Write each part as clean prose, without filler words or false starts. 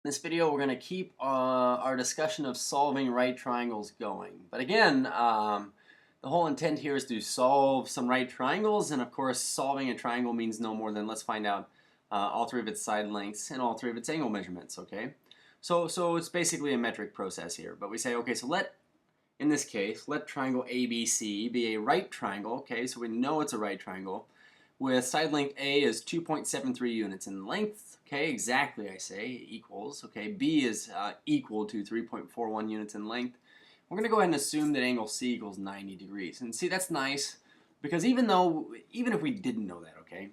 In this video, we're going to keep our discussion of solving right triangles going. But again, the whole intent here is to solve some right triangles, and of course, solving a triangle means no more than let's find out all three of its side lengths and all three of its angle measurements, okay? So it's basically a metric process here, but we say, okay, so in this case, let triangle ABC be a right triangle, okay, so we know it's a right triangle, with side length A is 2.73 units in length, okay, exactly I say, equals, okay, B is equal to 3.41 units in length. We're going to go ahead and assume that angle C equals 90 degrees. And see, that's nice, because even if we didn't know that, okay,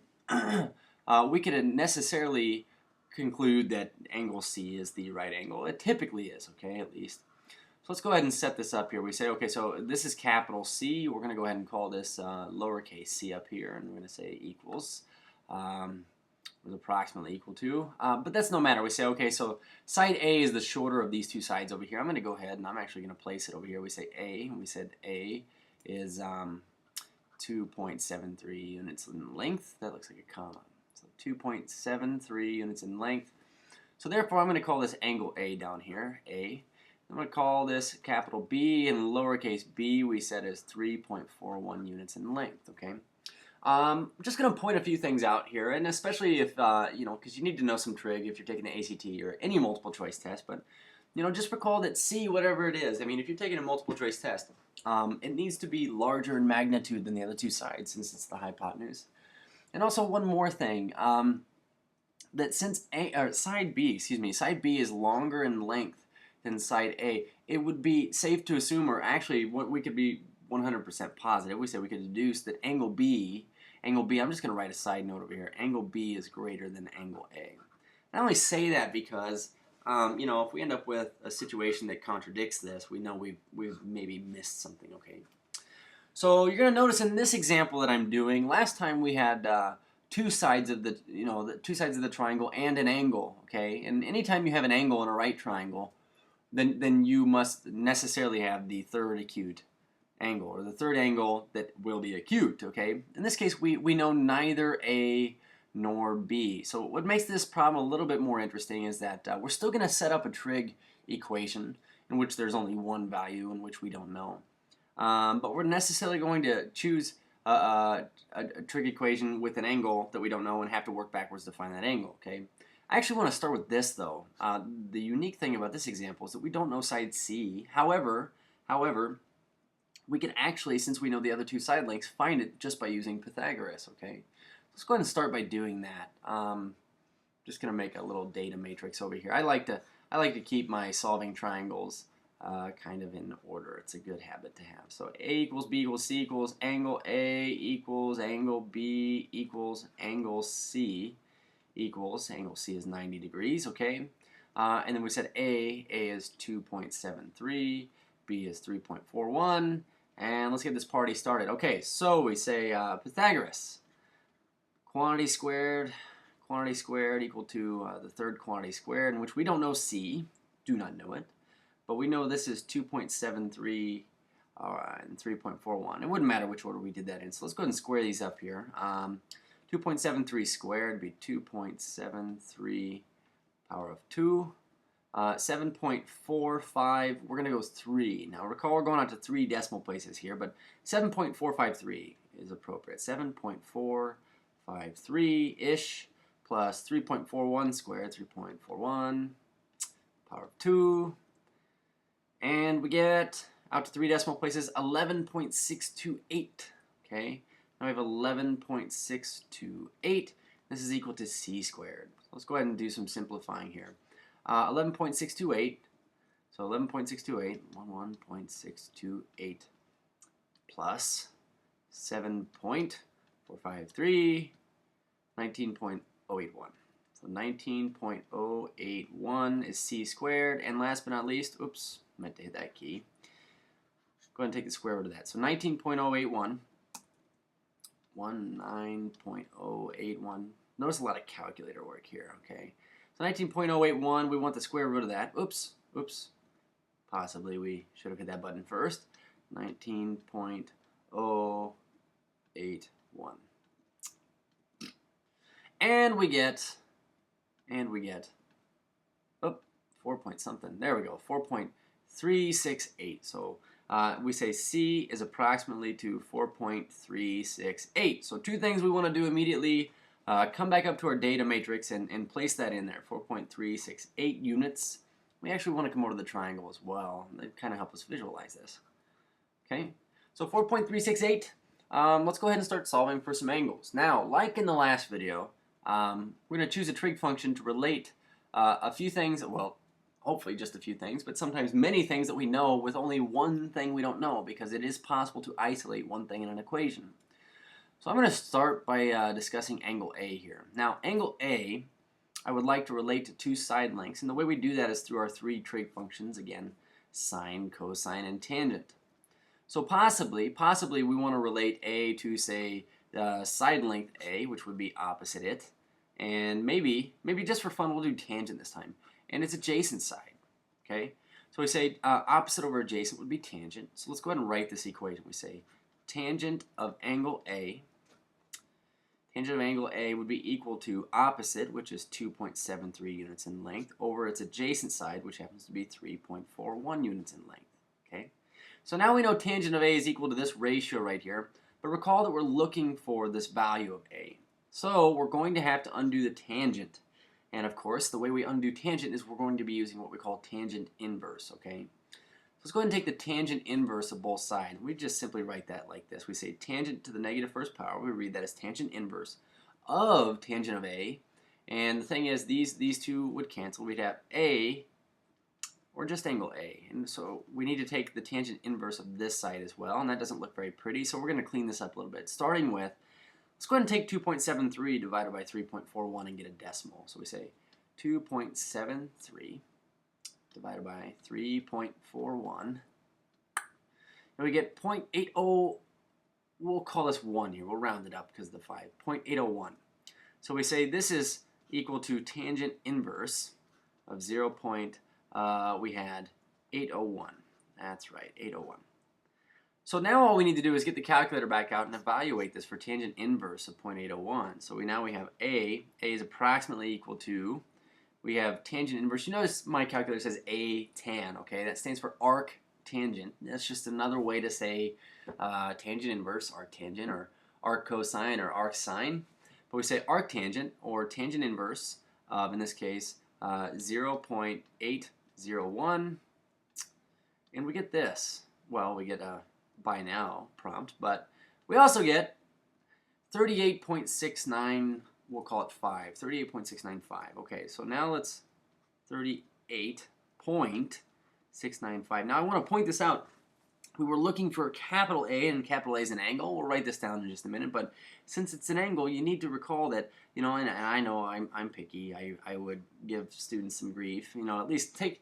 we could necessarily conclude that angle C is the right angle. It typically is, okay, at least. So let's go ahead and set this up here. We say, okay, so this is capital C. We're going to go ahead and call this lowercase c up here, and we're going to say equals, with approximately equal to. But that's no matter. We say, okay, so side A is the shorter of these two sides over here. I'm going to go ahead and I'm actually going to place it over here. We say A, and we said A is 2.73 units in length. That looks like a comma. So 2.73 units in length. So therefore, I'm going to call this angle A down here, A. I'm going to call this capital B, and lowercase b we said is 3.41 units in length, okay? I'm just going to point a few things out here, and especially if, because you need to know some trig if you're taking the ACT or any multiple choice test, but, just recall that C, whatever it is, I mean, if you're taking a multiple choice test, it needs to be larger in magnitude than the other two sides since it's the hypotenuse. And also one more thing, that since side B is longer in length than side A, it would be safe to assume, or actually what we could be 100% positive, we said we could deduce that angle B, I'm just going to write a side note over here, angle B is greater than angle A. I only say that because, if we end up with a situation that contradicts this, we know we've maybe missed something, okay? So you're going to notice in this example that I'm doing, last time we had two sides of the two sides of the triangle and an angle, okay? And anytime you have an angle in a right triangle, then you must necessarily have the third acute angle, or the third angle that will be acute, okay? In this case, we know neither A nor B. So what makes this problem a little bit more interesting is that we're still going to set up a trig equation in which there's only one value in which we don't know. But we're necessarily going to choose a trig equation with an angle that we don't know and have to work backwards to find that angle, okay? I actually want to start with this, though. The unique thing about this example is that we don't know side C. However, we can actually, since we know the other two side lengths, find it just by using Pythagoras, okay? Let's go ahead and start by doing that. Just going to make a little data matrix over here. I like to keep my solving triangles kind of in order. It's a good habit to have. So A equals B equals C equals angle A equals angle B equals angle C equals, angle C is 90 degrees, okay? And then we said A is 2.73, B is 3.41, and let's get this party started. Okay, so we say Pythagoras, quantity squared equal to the third quantity squared, in which we don't know C, do not know it, but we know this is 2.73 and 3.41. It wouldn't matter which order we did that in, so let's go ahead and square these up here. 2.73 squared would be 2.73 power of 2. 7.45, we're going to go with 3. Now recall we're going out to 3 decimal places here, but 7.453 is appropriate. 7.453-ish plus 3.41 squared, 3.41 power of 2. And we get out to 3 decimal places 11.628, okay? Now we have 11.628. This is equal to C squared. So let's go ahead and do some simplifying here. 11.628, so 11.628, 11.628 plus 7.453, 19.081. So 19.081 is C squared. And last but not least, oops, meant to hit that key. Go ahead and take the square root of that. So 19.081. 19.081. Notice a lot of calculator work here, okay? So 19.081, we want the square root of that. Oops. Possibly we should have hit that button first. 19.081. And we get, oh, 4 point something. There we go, 4.368. So we say C is approximately to 4.368. So two things we want to do immediately. Come back up to our data matrix and place that in there, 4.368 units. We actually want to come over to the triangle as well. They kind of help us visualize this. Okay, so 4.368. Let's go ahead and start solving for some angles. Now, like in the last video, we're going to choose a trig function to relate a few things, well, hopefully just a few things, but sometimes many things that we know with only one thing we don't know, because it is possible to isolate one thing in an equation. So I'm going to start by discussing angle A here. Now, angle A, I would like to relate to two side lengths, and the way we do that is through our three trig functions, again, sine, cosine, and tangent. So possibly we want to relate A to, say, the side length A, which would be opposite it, and maybe just for fun we'll do tangent this time, and it's adjacent side. Okay, so we say opposite over adjacent would be tangent. So let's go ahead and write this equation. We say tangent of angle A would be equal to opposite, which is 2.73 units in length, over its adjacent side, which happens to be 3.41 units in length. Okay, so now we know tangent of A is equal to this ratio right here, but recall that we're looking for this value of A. So we're going to have to undo the tangent. And of course, the way we undo tangent is we're going to be using what we call tangent inverse, okay? Let's go ahead and take the tangent inverse of both sides. We just simply write that like this. We say tangent to the negative first power. We read that as tangent inverse of tangent of A. And the thing is, these two would cancel. We'd have A or just angle A. And so we need to take the tangent inverse of this side as well, and that doesn't look very pretty, so we're going to clean this up a little bit. Starting with, let's go ahead and take 2.73 divided by 3.41 and get a decimal. So we say 2.73 divided by 3.41. And we get 0.80, we'll call this 1 here. We'll round it up because of the 5. 0.801. So we say this is equal to tangent inverse of 0. We had 801. That's right, 801. So now all we need to do is get the calculator back out and evaluate this for tangent inverse of 0.801. So now we have A is approximately equal to, we have tangent inverse. You notice my calculator says A tan, okay? That stands for arc tangent. That's just another way to say tangent inverse, arc tangent, or arc cosine, or arc sine. But we say arc tangent, or tangent inverse of, in this case, 0.801. And we get this. Well, we get a by now prompt, but we also get 38.69, we'll call it 38.695. Okay, so now let's 38.695. Now I want to point this out. We were looking for capital A, and capital A is an angle. We'll write this down in just a minute, but since it's an angle, you need to recall that, you know, and I know I'm picky. I would give students some grief, you know, at least take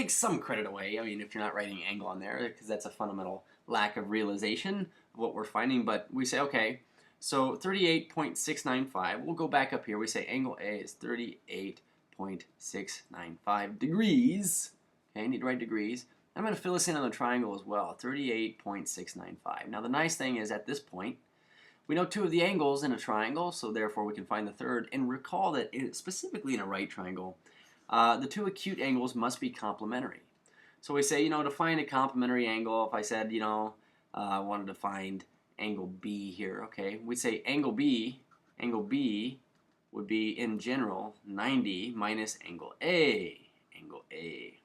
some credit away. I mean, if you're not writing angle on there, because that's a fundamental lack of realization of what we're finding. But we say, okay, so 38.695. We'll go back up here. We say angle A is 38.695 degrees. Okay, I need to write degrees. I'm going to fill this in on the triangle as well, 38.695. Now the nice thing is at this point, we know two of the angles in a triangle, so therefore we can find the third. And recall that specifically in a right triangle, the two acute angles must be complementary. So we say, you know, to find a complementary angle, if I said, you know, I wanted to find angle B here, okay, we'd say angle B would be, in general, 90 minus angle A,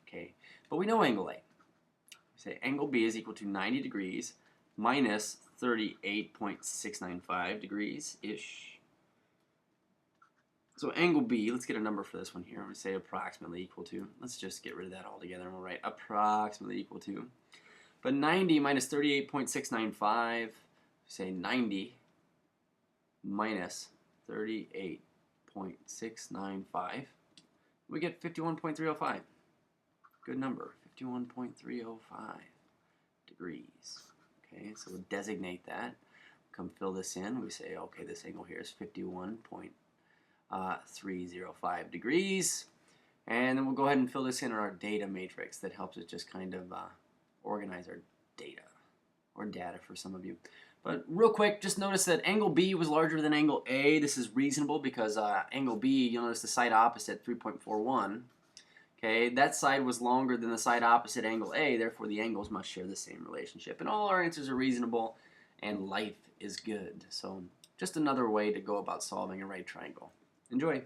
okay. But we know angle A. We say angle B is equal to 90 degrees minus 38.695 degrees-ish. So angle B, let's get a number for this one here. I'm going to say approximately equal to. Let's just get rid of that altogether and we'll write approximately equal to. But 90 minus 38.695, say 90 minus 38.695, we get 51.305. Good number, 51.305 degrees. Okay, so we'll designate that. Come fill this in. We say, okay, this angle here is 51.305 degrees. And then we'll go ahead and fill this in our data matrix that helps us just kind of organize our data, or data for some of you. But real quick, just notice that angle B was larger than angle A. This is reasonable because angle B, you'll notice the side opposite, 3.41. Okay, that side was longer than the side opposite angle A, therefore the angles must share the same relationship. And all our answers are reasonable, and life is good. So just another way to go about solving a right triangle. Enjoy.